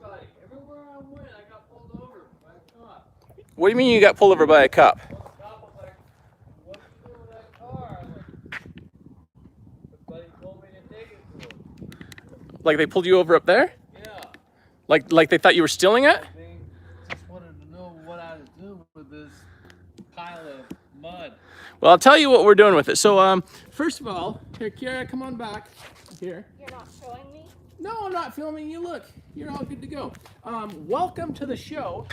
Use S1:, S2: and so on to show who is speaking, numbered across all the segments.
S1: everybody. Everywhere I went, I got pulled over by a cop.
S2: What do you mean you got pulled over by a cop?
S1: The cop was like, "What you doing with that car?" I'm like, "Buddy told me to take it to him."
S2: Like they pulled you over up there?
S1: Yeah.
S2: Like they thought you were stealing it?
S1: They just wanted to know what I was doing with this pile of mud.
S2: Well, I'll tell you what we're doing with it. So, first of all, here, Kiara, come on back. Here.
S3: You're not showing me?
S2: No, I'm not filming you. Look, you're all good to go. Welcome to the show.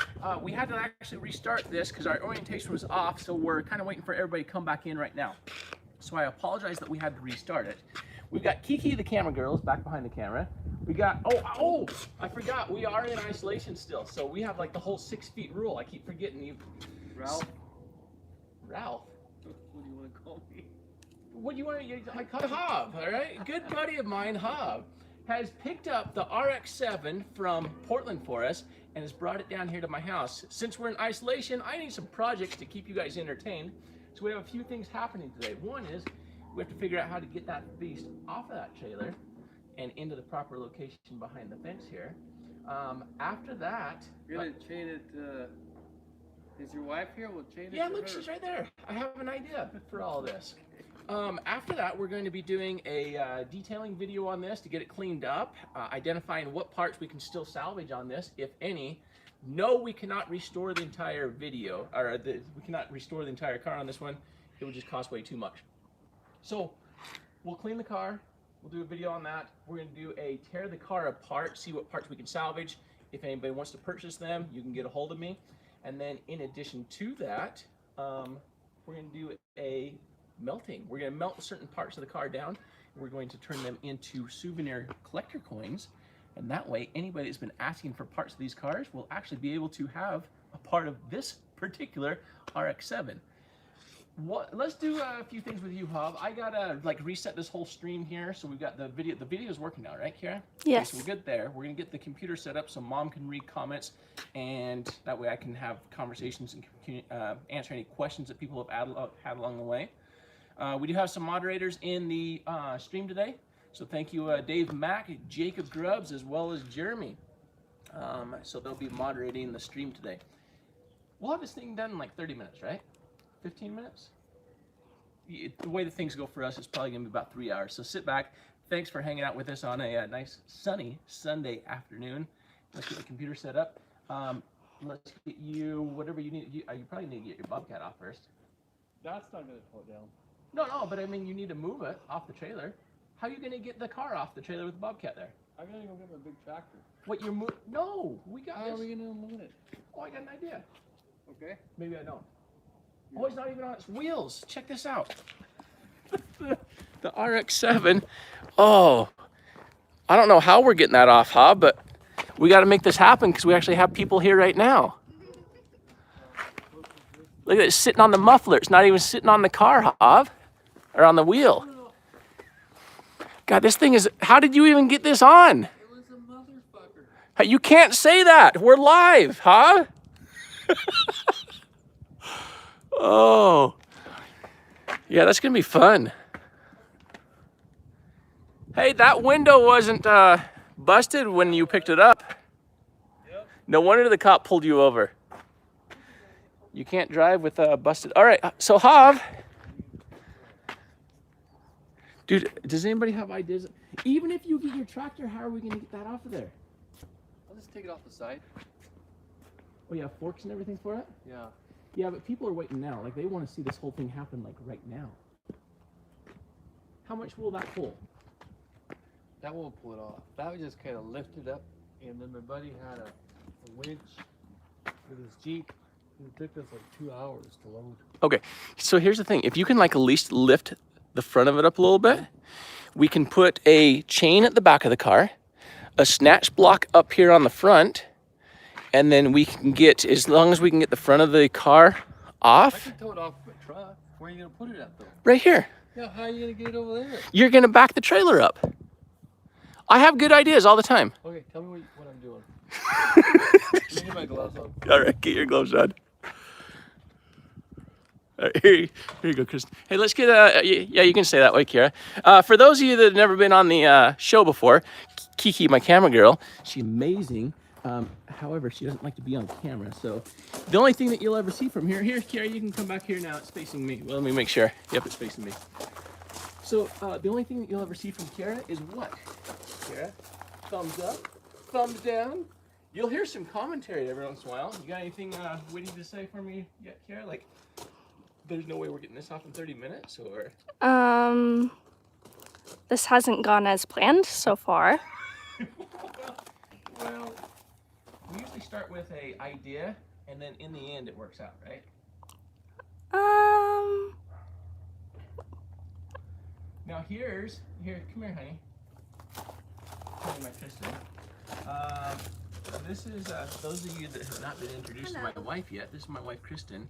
S2: We had to actually restart this because our orientation was off, so we're kind of waiting for everybody to come back in right now. So I apologize that we had to restart it. We've got Kiki, the camera girl, is back behind the camera. We got, oh, I forgot, we are in isolation still, so we have like the whole 6 feet rule. I keep forgetting you.
S1: Ralph?
S2: What
S1: do you want to call me?
S2: What do you want to, I call Hob, all right? Good buddy of mine, Hob, has picked up the RX7 from Portland for us and has brought it down here to my house. Since we're in isolation, I need some projects to keep you guys entertained. So we have a few things happening today. One is we have to figure out how to get that beast off of that trailer and into the proper location behind the fence here. After that...
S1: You're going to chain it, is your wife here? We'll chain it
S2: Yeah,
S1: to
S2: look,
S1: her.
S2: she's right there. I have an idea for all this. After that, we're going to be doing a detailing video on this to get it cleaned up, identifying what parts we can still salvage on this, if any. No, we cannot restore the entire video, or we cannot restore the entire car on this one. It would just cost way too much. So we'll clean the car. We'll do a video on that. We're going to do a tear the car apart, see what parts we can salvage. If anybody wants to purchase them, you can get a hold of me. And then in addition to that, we're going to do a melting. We're going to melt certain parts of the car down. We're going to turn them into souvenir collector coins. And that way, anybody that's been asking for parts of these cars will actually be able to have a part of this particular RX7. Let's do a few things with you, Hob. I gotta like reset this whole stream here, so we've got the video. The video is working now, right, Kira?
S3: Yes.
S2: Okay, so we're good there. We're gonna get the computer set up so Mom can read comments, and that way I can have conversations and answer any questions that people have had along the way. We do have some moderators in the stream today, so thank you, Dave Mack, Jacob Grubbs, as well as Jeremy. So they'll be moderating the stream today. We'll have this thing done in like 30 minutes, right? 15 minutes? The way that things go for us, it's probably gonna be about 3 hours. So sit back. Thanks for hanging out with us on a nice sunny Sunday afternoon. Let's get the computer set up. Let's get you whatever you need. You probably need to get your Bobcat off first.
S1: That's not going to pull it down.
S2: No, but I mean, you need to move it off the trailer. How are you gonna get the car off the trailer with the Bobcat there?
S1: I got to go get my big tractor.
S2: What, you're moving? No, we got
S1: How
S2: this.
S1: are we going to move it?
S2: Oh, I got an idea.
S1: Okay.
S2: Maybe I don't. Oh, it's not even on its wheels. Check this out. The RX7. Oh, I don't know how we're getting that off, Hob, but we got to make this happen because we actually have people here right now. Look at it sitting on the muffler. It's not even sitting on the car, Hob, or on the wheel. God, this thing is, how did you even get this on?
S1: It was a motherfucker.
S2: You can't say that. We're live, Hob. Oh, yeah, that's gonna be fun. Hey, that window wasn't busted when you picked it up.
S1: Yep.
S2: No wonder the cop pulled you over. You can't drive with busted. All right, so Hob, dude, does anybody have ideas? Even if you get your tractor, how are we gonna get that off of there?
S1: I'll just take it off the side.
S2: Oh, you have forks and everything for it?
S1: Yeah.
S2: Yeah, but people are waiting now. Like, they want to see this whole thing happen, like, right now. How much will that pull?
S1: That won't pull it off. That would just kind of lift it up. And then my buddy had a winch with his Jeep. It took us like 2 hours to load.
S2: Okay, so here's the thing. If you can, like, at least lift the front of it up a little bit, we can put a chain at the back of the car, a snatch block up here on the front, and then we can get, as long as we can get the front of the car
S1: I
S2: off.
S1: can tow it off my truck. Where are you going to put it at, though?
S2: Right here.
S1: Yeah, how are you going to get it over there?
S2: You're gonna back the trailer up. I have good ideas all the time.
S1: Okay, tell me what I'm doing. Let me get my gloves on.
S2: All right, get your gloves on. All right, here you go, Chris. Hey, let's get yeah, you can say that way, Kira. For those of you that have never been on the show before, Kiki, my camera girl, she's amazing. However, she doesn't like to be on camera, so the only thing that you'll ever see from here, Kara, you can come back here now. It's facing me. Well, let me make sure. Yep, it's facing me. So the only thing that you'll ever see from Kara is what? Kara, thumbs up, thumbs down. You'll hear some commentary every once in a while. You got anything witty to say for me yet, Kara? Like, there's no way we're getting this off in 30 minutes, or?
S3: This hasn't gone as planned so far.
S2: Well, we usually start with an idea, and then in the end it works out, right? Now come here, honey. Honey, my Kristen. This is, those of you that have not been introduced to my wife yet, this is my wife, Kristen,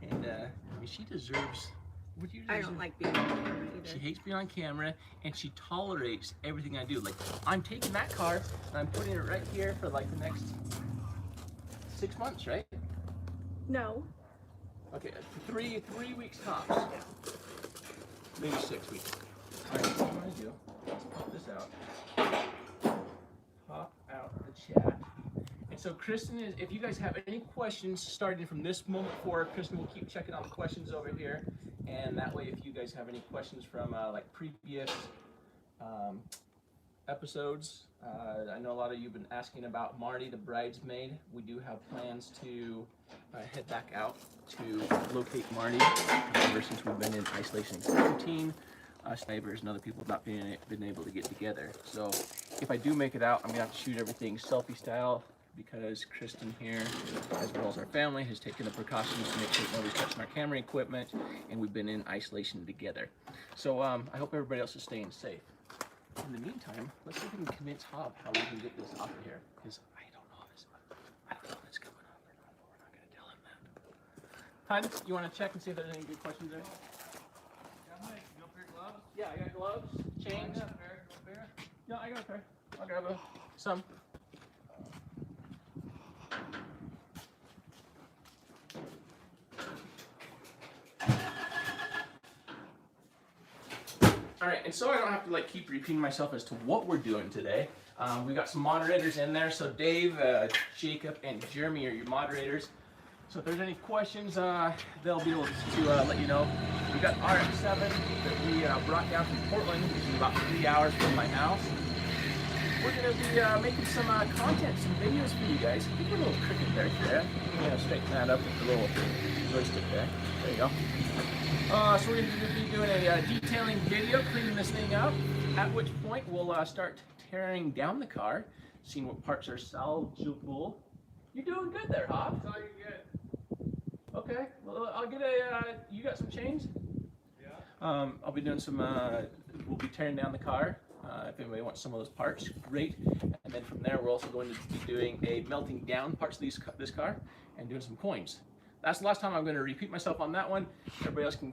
S2: and I mean, she deserves, what do you deserve?
S4: I don't like being on camera either.
S2: She hates being on camera, and she tolerates everything I do. Like, I'm taking that car, and I'm putting it right here for like the next 6 months, right?
S4: No.
S2: Okay, 3 weeks tops. Maybe 6 weeks. All right, what I'm gonna do, let's pop this out. Pop out the chat. And so Kristen is, if you guys have any questions starting from this moment forward, Kristen will keep checking on the questions over here. And that way, if you guys have any questions from like previous episodes, I know a lot of you have been asking about Marty, the bridesmaid. We do have plans to head back out to locate Marty ever since we've been in isolation and quarantine. Us neighbors and other people have not been able to get together. So if I do make it out, I'm gonna have to shoot everything selfie style, because Kristen here, as well as our family, has taken the precautions to make sure nobody's touching our camera equipment, and we've been in isolation together. So I hope everybody else is staying safe. In the meantime, let's see if we can convince Hob how we can get this off of here, because I don't know what's going on. We're not going to tell him that. Hun, you want to check and see if there's any good questions there? Yeah, I got gloves, chains. Yeah, I got a pair. I'll grab some. All right, and so I don't have to like keep repeating myself as to what we're doing today. We got some moderators in there. So Dave, Jacob, and Jeremy are your moderators. So if there's any questions, they'll be able to let you know. We got RX7 that we brought down from Portland, which is about 3 hours from my house. We're gonna be making some content, some videos for you guys. Give me a little cricket there, Kara. I'm gonna straighten that up with the little joystick there. There you go. So we're gonna be doing a detailing video, cleaning this thing up. At which point we'll start tearing down the car, seeing what parts are salvageable. You're doing good there, Hob.
S1: That's all you get.
S2: Okay, well, I'll get you got some chains?
S1: Yeah.
S2: I'll be doing some, we'll be tearing down the car. If anybody wants some of those parts, great. And then from there, we're also going to be doing a melting down parts of this car and doing some coins. That's the last time I'm going to repeat myself on that one. Everybody else can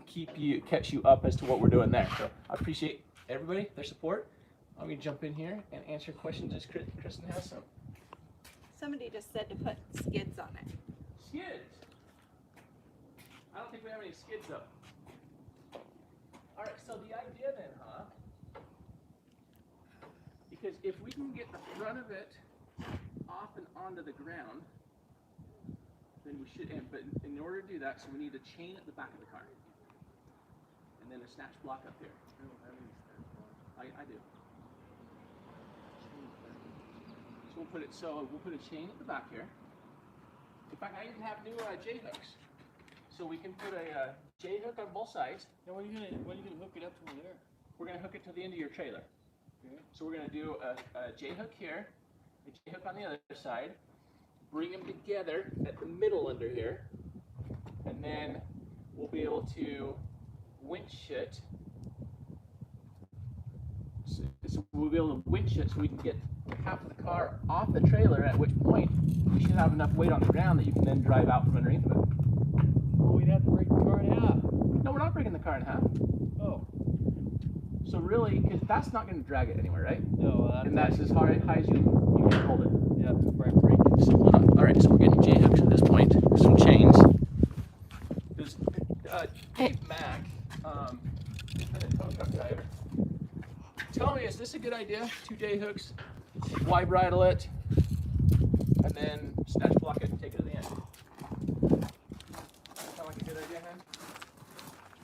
S2: catch you up as to what we're doing there. So I appreciate everybody, their support. I'm going to jump in here and answer questions as Kristen has some.
S4: Somebody just said to put skids on it.
S2: Skids? I don't think we have any skids up. All right, so the idea then, because if we can get the front of it off and onto the ground, then we should, but in order to do that, so we need a chain at the back of the car. And then a snatch block up here. I don't have any snatch block. I do. So we'll put a chain at the back here. In fact, I even have new J-hooks. So we can put a J-hook on both sides.
S1: Now when are you gonna hook it up to there?
S2: We're gonna hook it to the end of your trailer.
S1: Okay.
S2: So we're gonna do a J-hook here, a J-hook on the other side, bring them together at the middle under here, and then we'll be able to winch it. So we'll be able to winch it so we can get half of the car off the trailer, at which point we should have enough weight on the ground that you can then drive out from underneath of it.
S1: Well, we'd have to break the car in half.
S2: No, we're not breaking the car in half.
S1: Oh.
S2: So really, because that's not going to drag it anywhere, right?
S1: No,
S2: and that's as high as you can hold it.
S1: Yeah, right break.
S2: Simple enough. All right, so we're getting J-hooks at this point. Some chains. There's Dave Mack, and a tow truck driver. Tell me, is this a good idea? 2 J-hooks? Why bridle it? snatch block it and take it to the end. Sound like a good idea, man?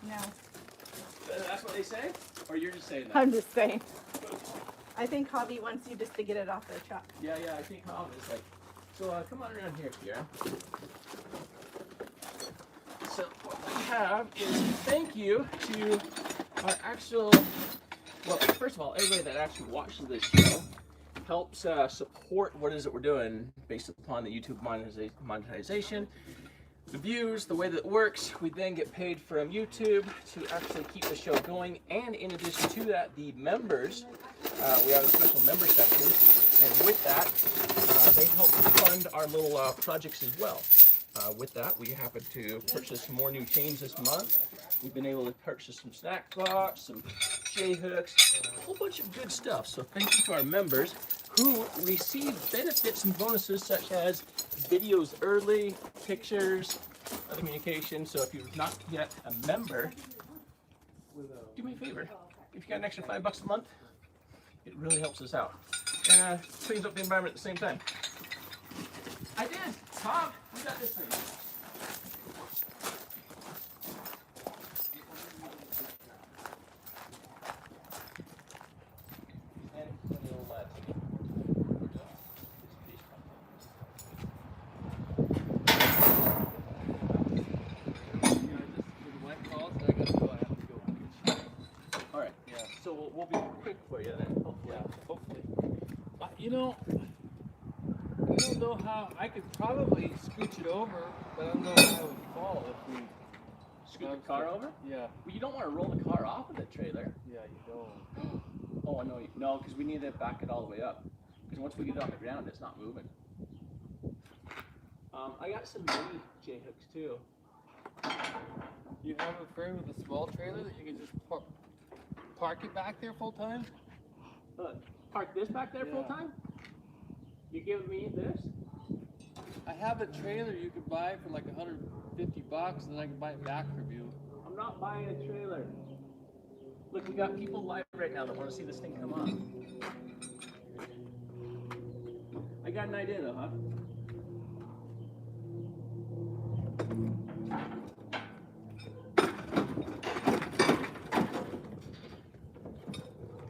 S4: No,
S2: That's what they say? Or you're just saying that?
S4: I'm just saying. I think Hobby wants you just to get it off their truck.
S2: Yeah, I think how it's like. So come on around here, Kira. So what we have is thank you to our actual, well, first of all, everybody that actually watches this show helps support what it is that we're doing based upon the YouTube monetization, the views, the way that it works. We then get paid from YouTube to actually keep the show going, and in addition to that, the members, we have a special member section, and with that, they help fund our little projects as well. With that, we happen to purchase some more new chains this month. We've been able to purchase some snack box, some J-hooks, a whole bunch of good stuff. So thank you to our members who receive benefits and bonuses such as videos early, pictures, communication. So if you're not yet a member, do me a favor. If you got an extra $5 a month, it really helps us out. And cleans up the environment at the same time. I did. Tom, you got this thing. Alright, yeah. So we'll be quick for you then, hopefully.
S1: Yeah, hopefully. You know, I don't know how, I could probably scooch it over, but I don't know how it would fall if we...
S2: Scoot the car over?
S1: Yeah.
S2: Well, you don't want to roll the car off of the trailer.
S1: Yeah, you don't.
S2: Oh, no, because we need to back it all the way up. Because once we get it on the ground, it's not moving. I got some mini J-hooks too.
S1: You have a frame with a small trailer that you can just park it back there full time?
S2: Park this back there full time? You giving me this?
S1: I have a trailer you could buy for like $150 and then I can buy it back from you.
S2: I'm not buying a trailer. Look, we got people live right now that want to see this thing come on. I got an idea though, huh?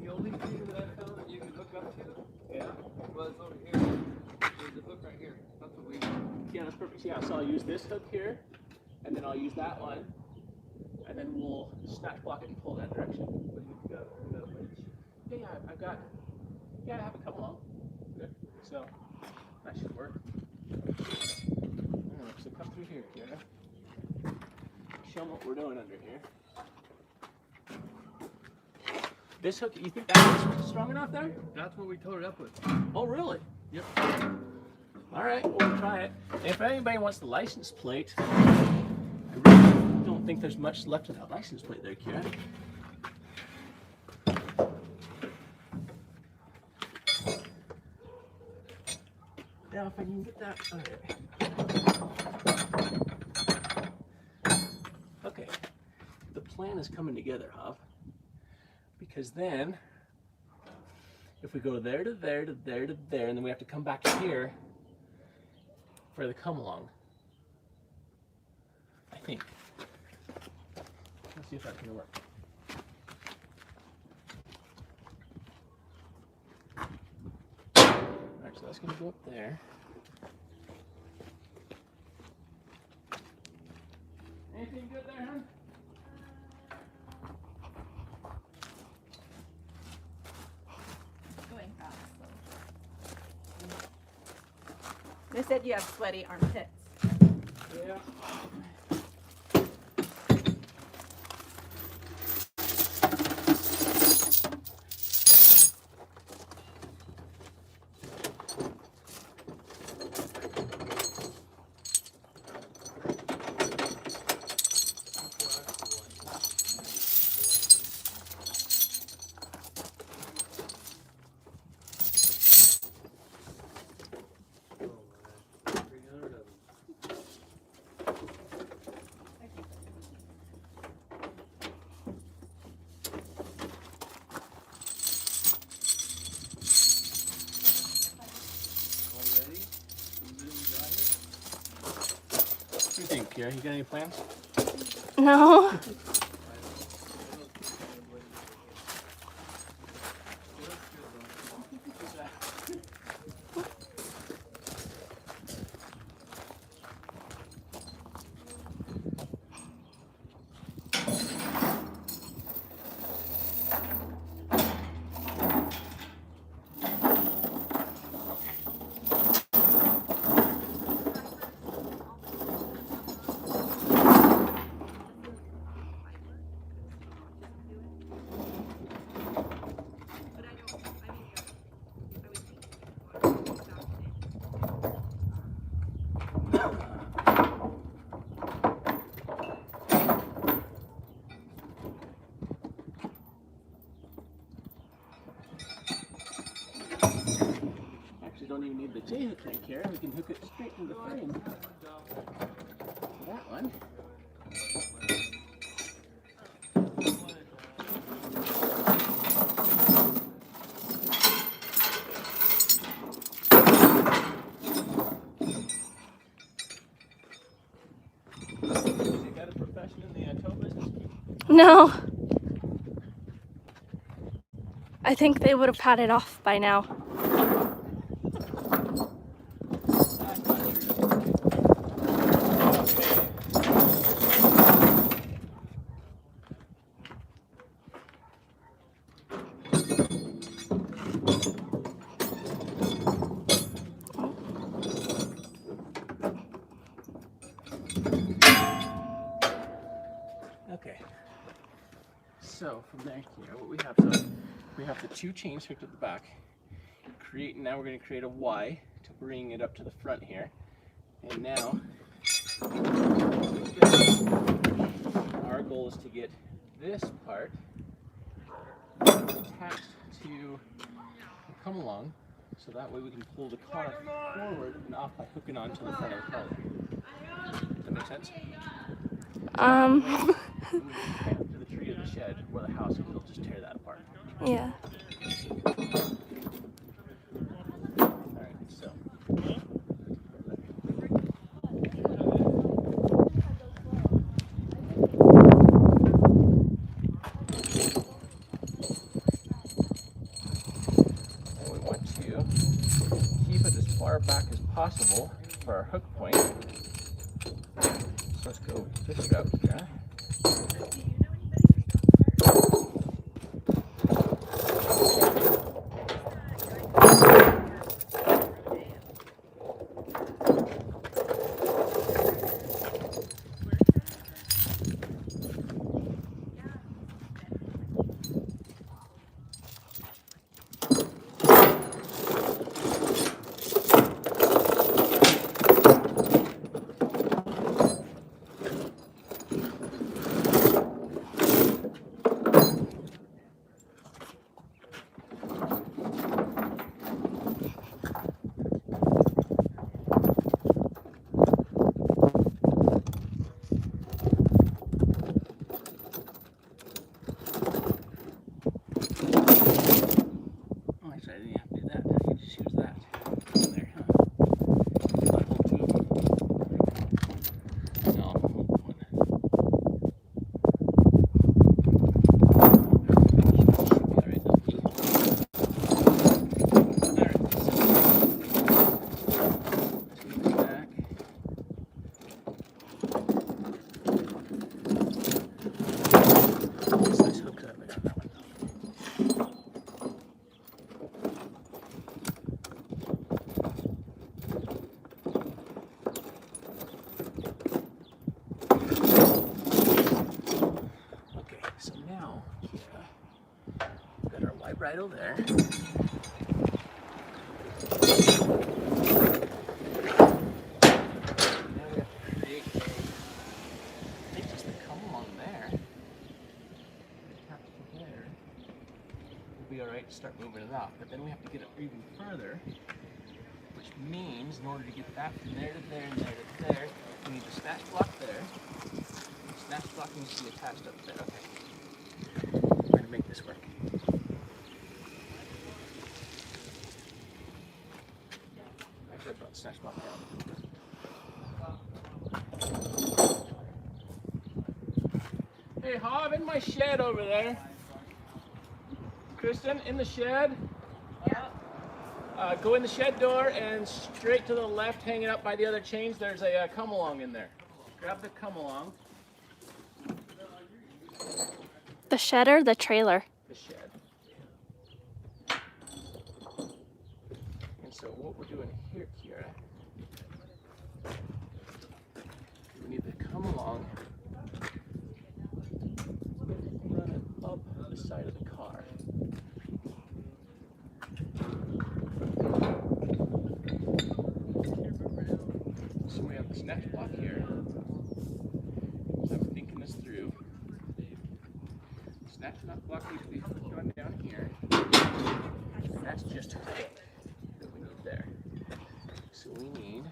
S1: The only thing that I found that you can hook up to was over here. There's a hook right here. That's what we need.
S2: Yeah, that's perfect. Yeah, so I'll use this hook here, and then I'll use that one, and then we'll snatch block it and pull that direction. What do you got? You got a winch? Yeah, I have a couple on. Good. So that should work. Alright, so come through here, Kira. Show them what we're doing under here. This hook, you think that is strong enough there?
S1: That's what we towed it up with.
S2: Oh, really?
S1: Yep.
S2: All right, we'll try it. If anybody wants the license plate, I really don't think there's much left of that license plate there, Kira. Now, if I can get that. All right. Okay. The plan is coming together, Hub. Because then, if we go there to there to there to there, and then we have to come back here for the come along. I think. Let's see if that's gonna work. Alright, so that's gonna go up there. Anything good there, hon?
S4: Going fast. They said you have sweaty armpits.
S2: Yeah. you think, Pierre? You got any plans?
S3: No.
S2: Don't even need the J-hook link here. We can hook it straight to the frame. That one. You got a profession in the tow business?
S3: No. I think they would have had it off by now.
S2: Okay. So from there here, what we have, so we have the two chains hooked at the back. Now we're going to create a Y to bring it up to the front here. And now our goal is to get this part attached to come along, so that way we can pull the car forward and off by hooking onto the front of the car. Does that make sense? And we can tie up to the tree of the shed or the house, and it'll just tear that apart.
S3: Yeah.
S2: Alright, so. And we want to keep it as far back as possible for our hook point. So let's go this route here. Bridle there. Now we have to create a, I think just to come along there, attached to there, will be alright to start moving it off. But then we have to get it even further, which means in order to get that from there to there and there to there, we need the snatch block there. The snatch block needs to be attached up there. Okay. We're going to make this work. Snatch block down. Okay, Hob, in my shed over there. Kristen, in the shed. Go in the shed door and straight to the left, hanging up by the other chains, there's a come along in there. Grab the come along.
S3: The shed or the trailer?
S2: The shed. And so what we're doing here, Kira, we need to come along, run it up the side of the car. So we have the snatch block here. So I'm thinking this through. Snatch block needs to be going down here. That's just a tape that we need there. So we need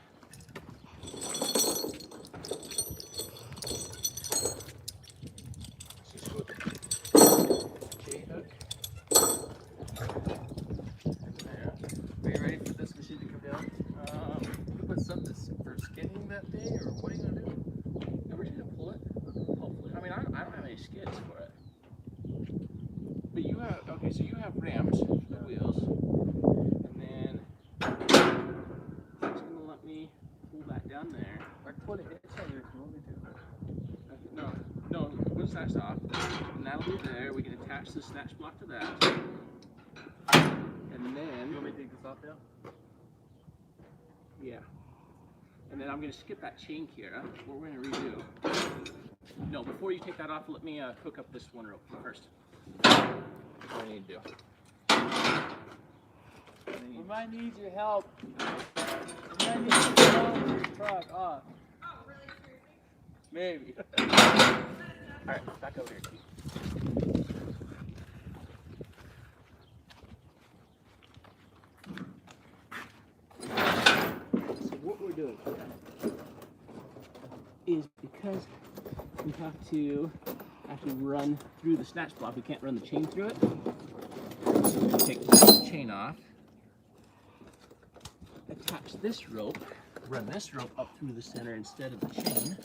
S2: let's just go with the J-hook.
S1: Are you ready for this machine to come down? You put something for skinning that day, or what are you gonna do?
S2: And we're just gonna pull it. Hopefully, I mean, I don't have any skids for it. But you have, okay, so you have rams for the wheels, and then it's gonna let me pull that down there.
S1: Or put it inside here if you want me to.
S2: No, we'll snatch off, and that'll be there. We can attach the snatch block to that, and
S1: You
S2: then
S1: want me to take this off now?
S2: yeah, and then I'm gonna skip that chain, Kira. What we're gonna redo. No, before you take that off, let me hook up this one rope first. That's what I need to do.
S1: We might need your help. We might need your help with your truck off. Maybe.
S2: Alright, back over here, Keith. So what we're doing is because we have to actually run through the snatch block, we can't run the chain through it. So we're going to take the chain off, attach this rope, run this rope up through the center instead of the chain.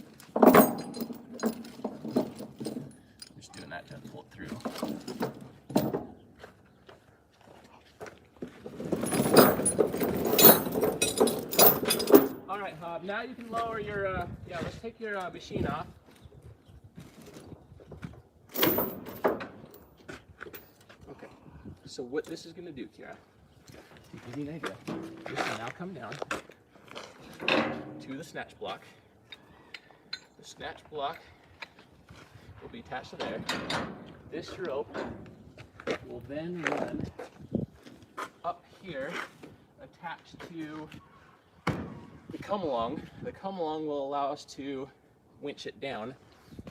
S2: Just doing that to pull it through. All right, Hob, now you can lower your, yeah, let's take your machine off. Okay, so what this is going to do, Kira, to give you an idea, this will now come down to the snatch block. The snatch block will be attached to there. This rope will then run up here, attached to the come along. The come along will allow us to winch it down,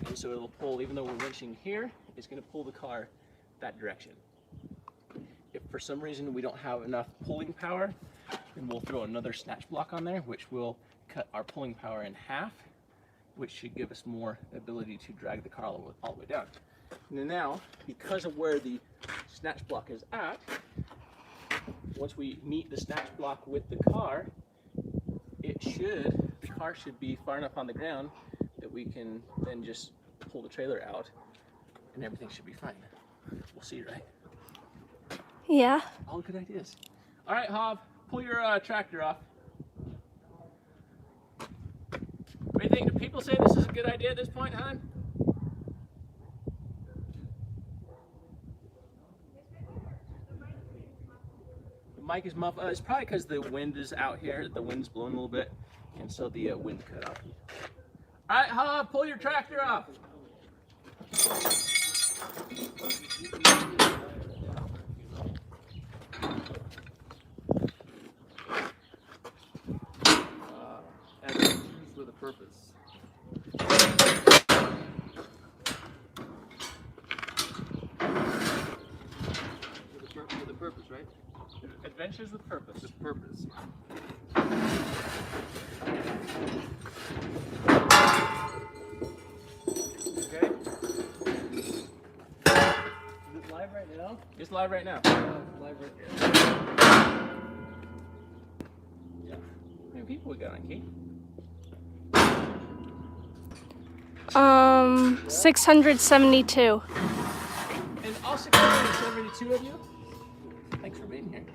S2: and so it'll pull, even though we're winching here, it's going to pull the car that direction. If for some reason we don't have enough pulling power, then we'll throw another snatch block on there, which will cut our pulling power in half, which should give us more ability to drag the car all the way down. And now, because of where the snatch block is at, once we meet the snatch block with the car, the car should be far enough on the ground that we can then just pull the trailer out and everything should be fine. We'll see, right?
S3: Yeah.
S2: All good ideas. All right, Hob, pull your tractor off. What do you think? Do people say this is a good idea at this point, hon? The mic is muffled. It's probably because the wind is out here. The wind's blowing a little bit, and so the wind cut off. All right, Hob, pull your tractor off.
S1: With a purpose. With a purpose, right?
S2: Adventures with purpose.
S1: With purpose. Okay. Is it live right now?
S2: It's live right now.
S1: Yeah, it's live right now.
S2: Yeah. How many people we got on, Keith?
S3: 672.
S2: And all 672 of you, thanks for being here.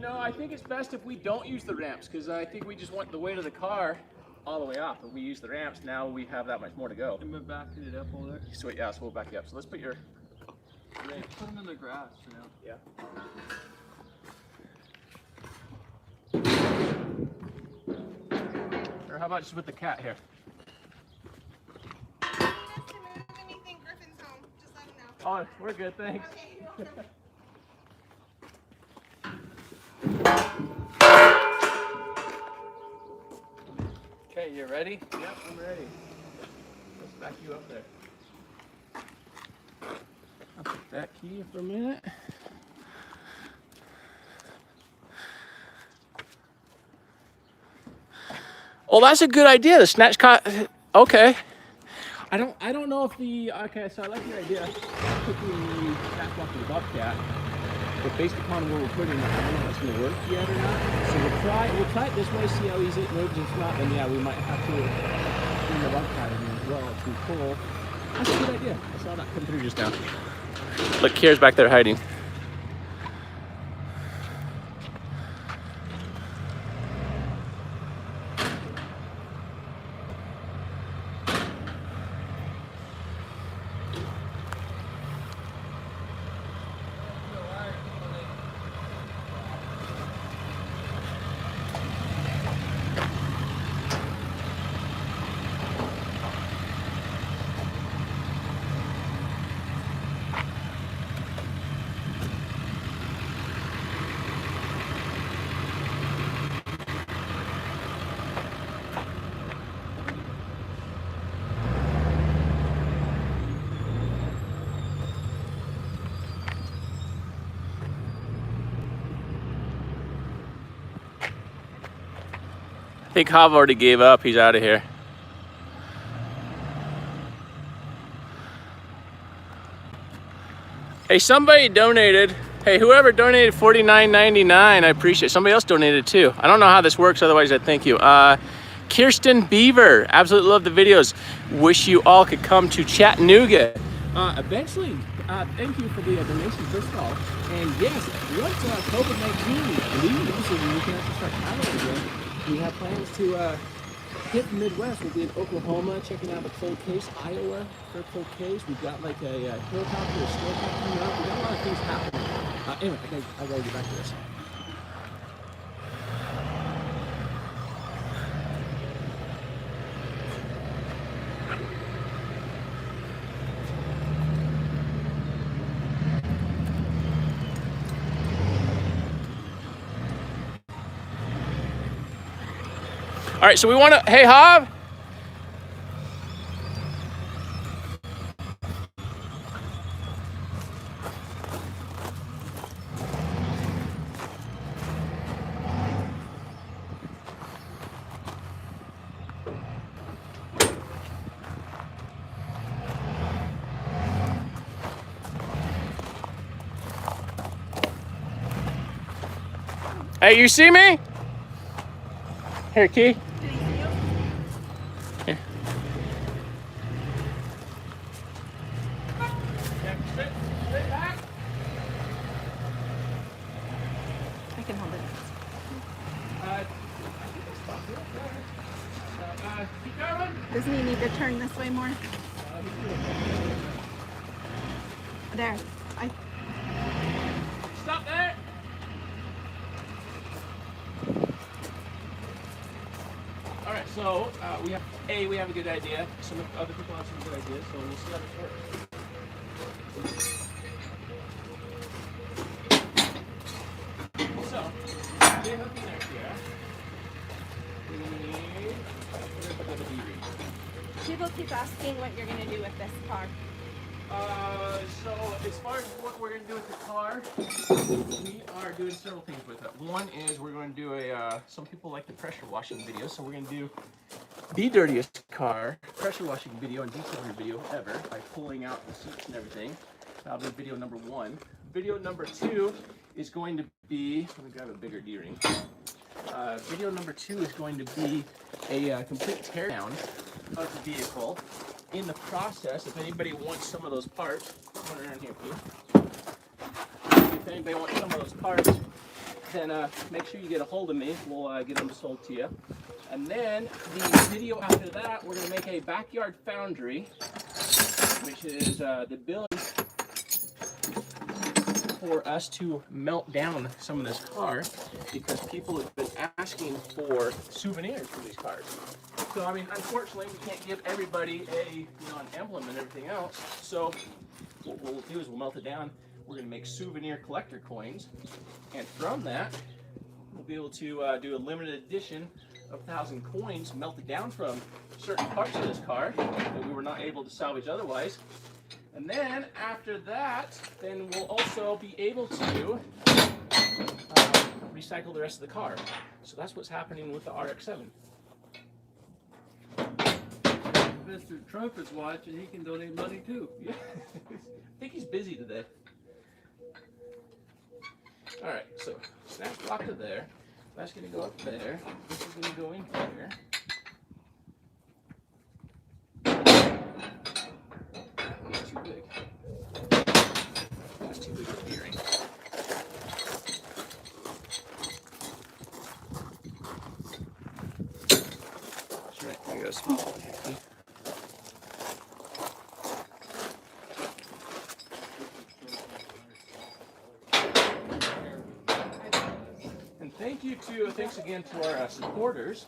S2: I think it's best if we don't use the ramps, because I think we just want the weight of the car all the way off. But we use the ramps, now we have that much more to go.
S1: I'm backing it up over there.
S2: Sweet, yeah, so we'll back you up. So let's put your...
S1: Put them in the grass for now.
S2: Yeah. Or how about just with the cat here?
S4: If he wants to move anything, Griffin's home. Just let him know.
S2: Oh, we're good, thanks.
S4: Okay, you're welcome.
S1: Okay, you ready?
S2: Yep, I'm ready. Let's back you up there. I'll put that key for a minute. Oh, that's a good idea. The snatch cot. Okay. I don't know if the. Okay, so I like your idea. Putting the snatch block in the Bobcat. But based upon where we're putting it, I don't know if it's going to work yet or not. So we'll try it this way, see how easy it moves. If not, then yeah, we might have to bring the Bobcat in as well to pull. That's a good idea. I saw that come through just now. Look, Kira's back there hiding. I think Hav already gave up. He's out of here. Hey, somebody donated. Hey, whoever donated $49.99, I appreciate it. Somebody else donated too. I don't know how this works, otherwise I'd thank you. Kirsten Beaver, absolutely love the videos. Wish you all could come to Chattanooga. Eventually, thank you for the donation, first of all. And yes, once COVID-19 leaves and we can actually start traveling again, we have plans to hit the Midwest. We'll be in Oklahoma, checking out the cold case, Iowa for a cold case. We've got like a helicopter, a snowpack coming up. We've got a lot of things happening. Anyway, I gotta get back to this. All right, so we want to, hey, Hav. Hey, you see me? Here, Key.
S4: Did he see you?
S2: Here. Yeah, straight back.
S4: I can hold it.
S2: Keep going.
S4: Doesn't he need to turn this way more? There.
S2: Stop there. All right, so we have a good idea. Some other people have some good ideas, so we'll see how this works. So, get hooking there, Kira. We're gonna put that in the
S4: People keep asking what you're gonna do with this car.
S2: So as far as what we're going to do with the car, we are doing several things with it. One is we're going to do some people like the pressure washing video, so we're going to do the dirtiest car pressure washing video and detailing video ever by pulling out the seats and everything. That'll be video number 1. Video number 2 is going to be, let me grab a bigger D-ring. Video number 2 is going to be a complete teardown of the vehicle. In the process, if anybody wants some of those parts, come around here, please. If anybody wants some of those parts, then make sure you get a hold of me. We'll get them sold to you. And then the video after that, we're going to make a backyard foundry, which is the ability for us to melt down some of this car because people have been asking for souvenirs for these cars. So, I mean, unfortunately, we can't give everybody an emblem and everything else. So, what we'll do is we'll melt it down. We're going to make souvenir collector coins. And from that, we'll be able to do a limited edition of 1,000 coins melted down from certain parts of this car that we were not able to salvage otherwise. And then, after that, then we'll also be able to recycle the rest of the car. So that's what's happening with the RX7.
S1: Mr. Trump is watching, he can donate money too.
S2: Yeah. I think he's busy today. Alright, so snap block to there. That's going to go up there. This is going to go in here. That's too big. That's too big of a bearing. That's right. I got a small one here. Thanks again to our supporters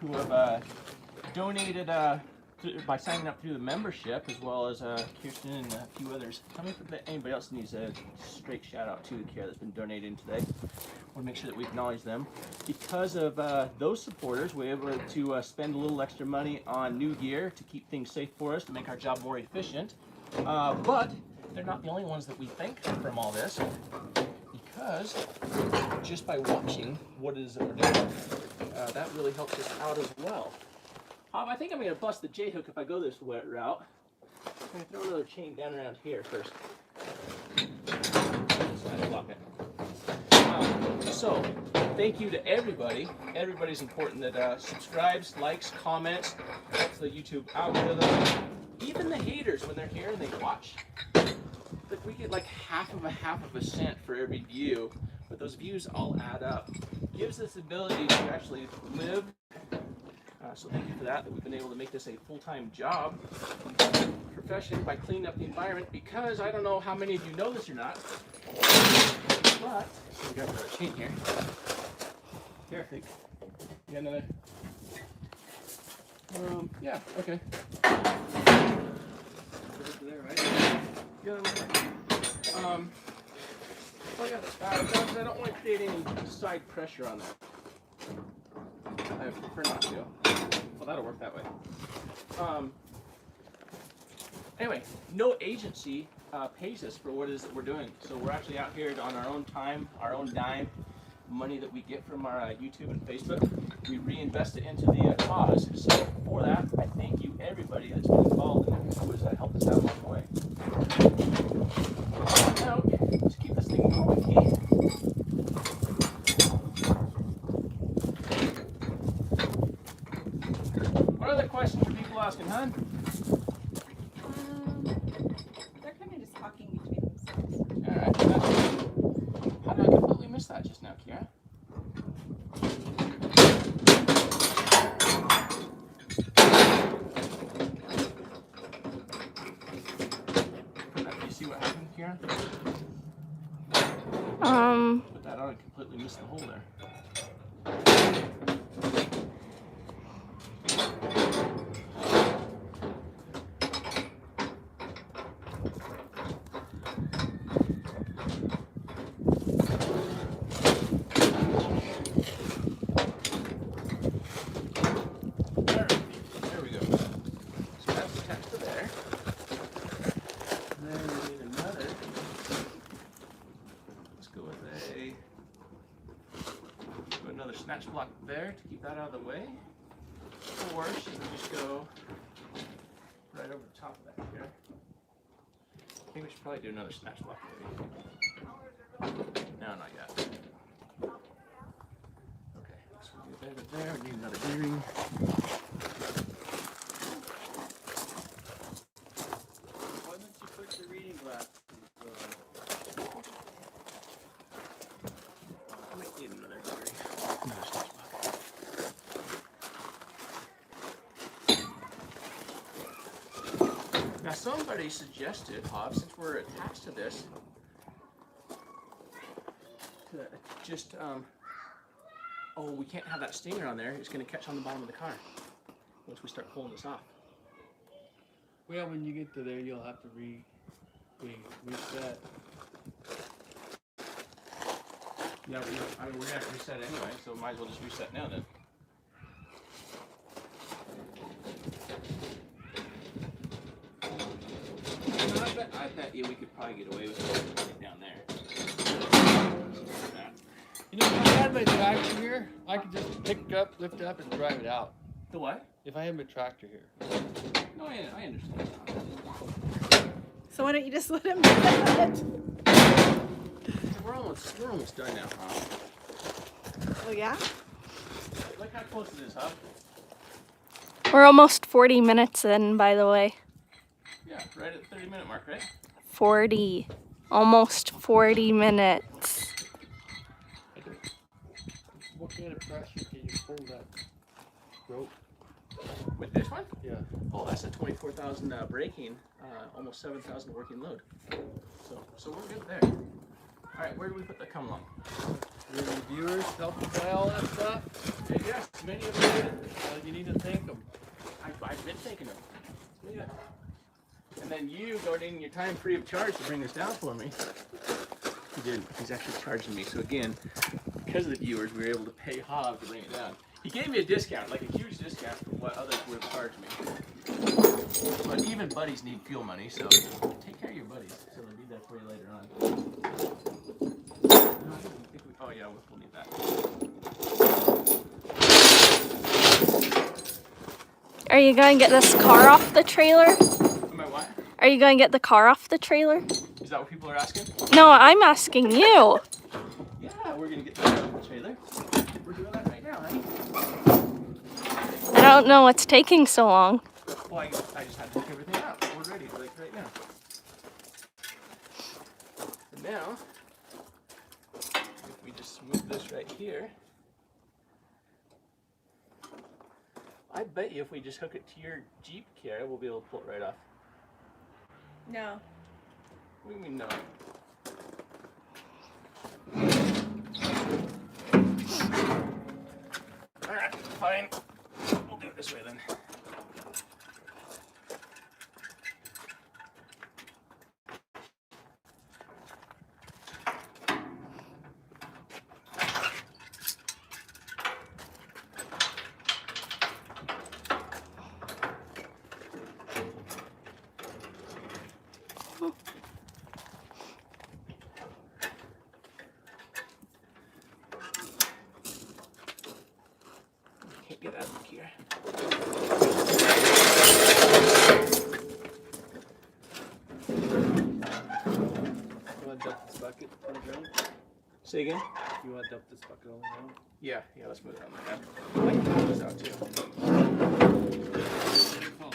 S2: who have donated by signing up through the membership, as well as Kirsten and a few others. Tell me if anybody else needs a straight shout out to the care that's been donated today. I want to make sure that we acknowledge them. Because of those supporters, we're able to spend a little extra money on new gear to keep things safe for us, to make our job more efficient. But they're not the only ones that we thank from all this. Because just by watching what it is that we're doing, that really helps us out as well. I think I'm going to bust the J-hook if I go this route. I'm going to throw another chain down around here first. Lock it. So, thank you to everybody. Everybody's important that subscribes, likes, comments, helps the YouTube algorithm. Even the haters, when they're here and they watch. We get like half of a cent for every view, but those views all add up. Gives us the ability to actually live. So thank you for that we've been able to make this a full-time job, profession, by cleaning up the environment, because I don't know how many of you know this or not, but we got another chain here. Here, I think. You got another? Yeah, okay.
S1: There, right?
S2: Yeah, I don't want to create any side pressure on that. I prefer not to. Well, that'll work that way. Anyway, no agency pays us for what it is that we're doing. So we're actually out here on our own time, our own dime, money that we get from our YouTube and Facebook. We reinvest it into the cause. So for that, I thank you everybody that's been involved in it, who has helped us out along the way. Now, let's keep this thing going. people asking, huh?
S4: They're kind of just talking between themselves.
S2: Alright. How did I completely miss that just now, Kira? You see what happened, Kira? Put that on and completely missed the hole there. Snatch block there to keep that out of the way, or she can just go right over the top of that here. I think we should probably do another snatch block maybe. No, not yet. Okay, so we'll get that there. We need another bearing.
S1: Why don't you put your reading glasses?
S2: I might need another bearing. Now somebody suggested, Hob, since we're attached to this, to just, oh, we can't have that stinger on there. It's going to catch on the bottom of the car once we start pulling this off.
S1: Well, when you get to there, you'll have to reset.
S2: Yeah, I mean, we're going to have to reset anyway, so might as well just reset now then. I bet you we could probably get away with it down there.
S1: You know, if I had my tractor here, I could just pick it up, lift it up, and drive it out.
S2: The what?
S1: If I had my tractor here.
S2: No, I understand.
S4: So why don't you just let him do that?
S2: We're almost done now, huh?
S4: Oh yeah?
S2: Look how close it is, huh?
S3: We're almost 40 minutes in, by the way.
S2: Yeah, right at the 30-minute mark, right?
S3: 40. Almost 40 minutes.
S1: What kind of pressure can you pull that rope?
S2: With this one?
S1: Yeah.
S2: Oh, that's a 24,000 braking, almost 7,000 working load. So we're good there. All right, where do we put the come along?
S1: Your reviewers help you buy all that stuff?
S2: Yes, many of them did.
S1: Well, you need to thank them.
S2: I've been thinking of them. Yeah. And then you donating your time free of charge to bring this down for me. He didn't. He's actually charging me. So again, because of the viewers, we were able to pay Hob to bring it down. He gave me a discount, like a huge discount for what others would have charged me. But even buddies need fuel money, so take care of your buddies. So they'll be there for you later on. Oh yeah, we'll need that.
S3: Are you going to get this car off the trailer?
S2: Am I what?
S3: Are you going to get the car off the trailer?
S2: Is that what people are asking?
S3: No, I'm asking you.
S2: Yeah, we're gonna get that out of the trailer. We're doing that right now, honey.
S3: I don't know what's taking so long.
S2: Well, I just had to hook everything up. We're ready, like right now. And now, if we just move this right here, I bet you if we just hook it to your Jeep, Kiara, we'll be able to pull it right off.
S4: No.
S2: What do you mean no? Alright, fine. We'll do it this way then. Can't get out of here.
S1: You want to dump this bucket on the ground?
S2: Say again?
S1: You want to dump this bucket on the ground?
S2: Yeah, let's move it on there. I can pull this out too.
S1: Oh.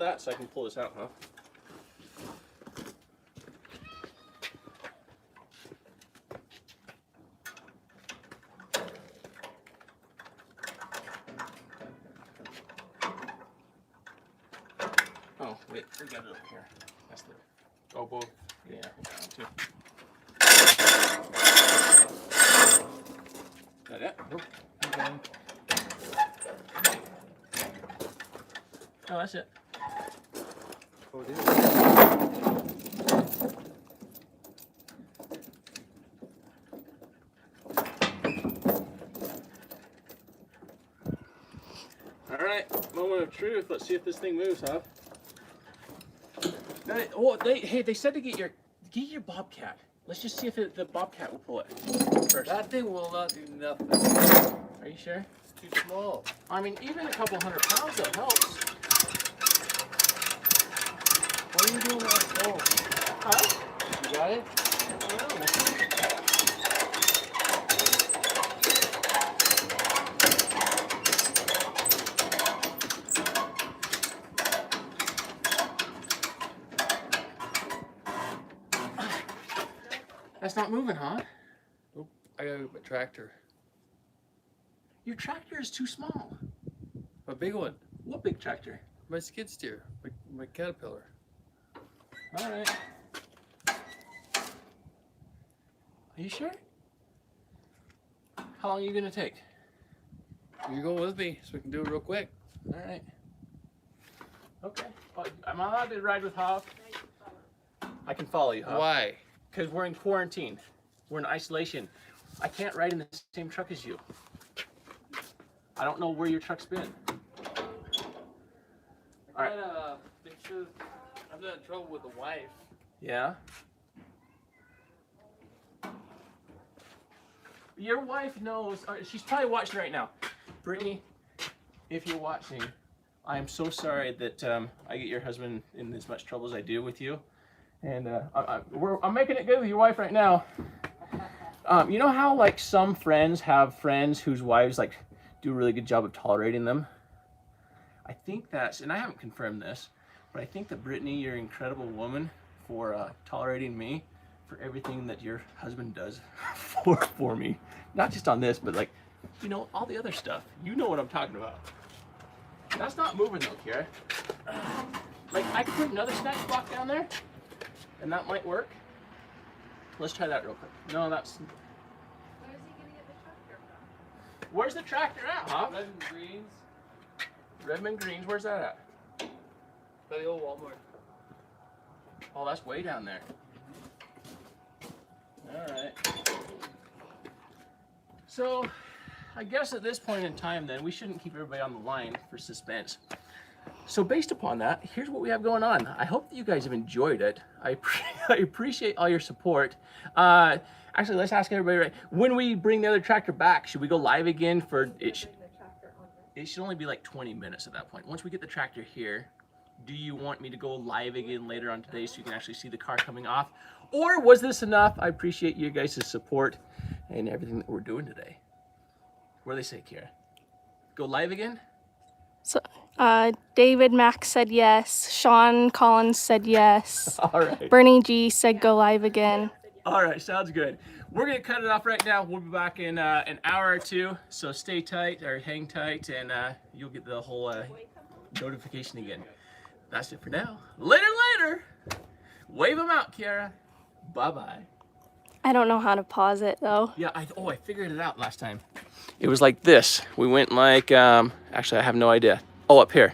S2: that so I can pull this out, huh? Oh, wait, we got it over here. That's the... Oh, both? Yeah, that one too. Is that it?
S1: Nope. Okay.
S2: Oh, that's it.
S1: Oh, it is.
S2: All right, moment of truth. Let's see if this thing moves, huh? Hey, they said to get your Bobcat. Let's just see if the Bobcat will pull it first.
S1: That thing will not do nothing.
S2: Are you sure?
S1: It's too small.
S2: I mean, even a couple 100 pounds, that helps.
S1: What are you doing with that phone?
S2: Huh?
S1: You got it?
S2: I don't know. That's not moving, huh?
S1: Nope. I gotta get my tractor.
S2: Your tractor is too small.
S1: My big one.
S2: What big tractor?
S1: My skid steer. My Caterpillar.
S2: All right. Are you sure? How long are you gonna take?
S1: You're going with me so we can do it real quick.
S2: All right. Okay. Well, am I allowed to ride with Hav? I can follow you, Hav.
S1: Why?
S2: Because we're in quarantine. We're in isolation. I can't ride in the same truck as you. I don't know where your truck's been. All right.
S1: Make sure I'm not in trouble with the wife.
S2: Yeah? Your wife knows. She's probably watching right now. Brittany, if you're watching, I am so sorry that I get your husband in as much trouble as I do with you. And I'm making it good with your wife right now. You know how like some friends have friends whose wives like do a really good job of tolerating them? I think that's, and I haven't confirmed this, but I think that Brittany, you're an incredible woman for tolerating me for everything that your husband does for me. Not just on this, but like, you know, all the other stuff. You know what I'm talking about. That's not moving though, Kira. Like I could put another snack block down there. And that might work. Let's try that real quick. No, that's...
S4: Where's he gonna get the tractor from?
S2: Where's the tractor at, huh?
S1: Redmond Greens.
S2: Redmond Greens, where's that at?
S1: By the old Walmart.
S2: Oh, that's way down there. Alright. So, I guess at this point in time then, we shouldn't keep everybody on the line for suspense. So based upon that, here's what we have going on. I hope that you guys have enjoyed it. I appreciate all your support. Actually, let's ask everybody, right, when we bring the other tractor back, should we go live again for it? It should only be like 20 minutes at that point. Once we get the tractor here, do you want me to go live again later on today so you can actually see the car coming off? Or was this enough? I appreciate you guys' support and everything that we're doing today. What do they say, Kira? Go live again?
S3: So, David Mack said yes. Sean Collins said yes.
S2: All right.
S3: Bernie G said go live again.
S2: All right, sounds good. We're gonna cut it off right now. We'll be back in an hour or two, so stay tight or hang tight, and you'll get the whole notification again. That's it for now. Later. Wave them out, Kiara. Bye-bye.
S3: I don't know how to pause it though.
S2: Yeah, I figured it out last time. It was like this. We went like, actually I have no idea. Oh, up here.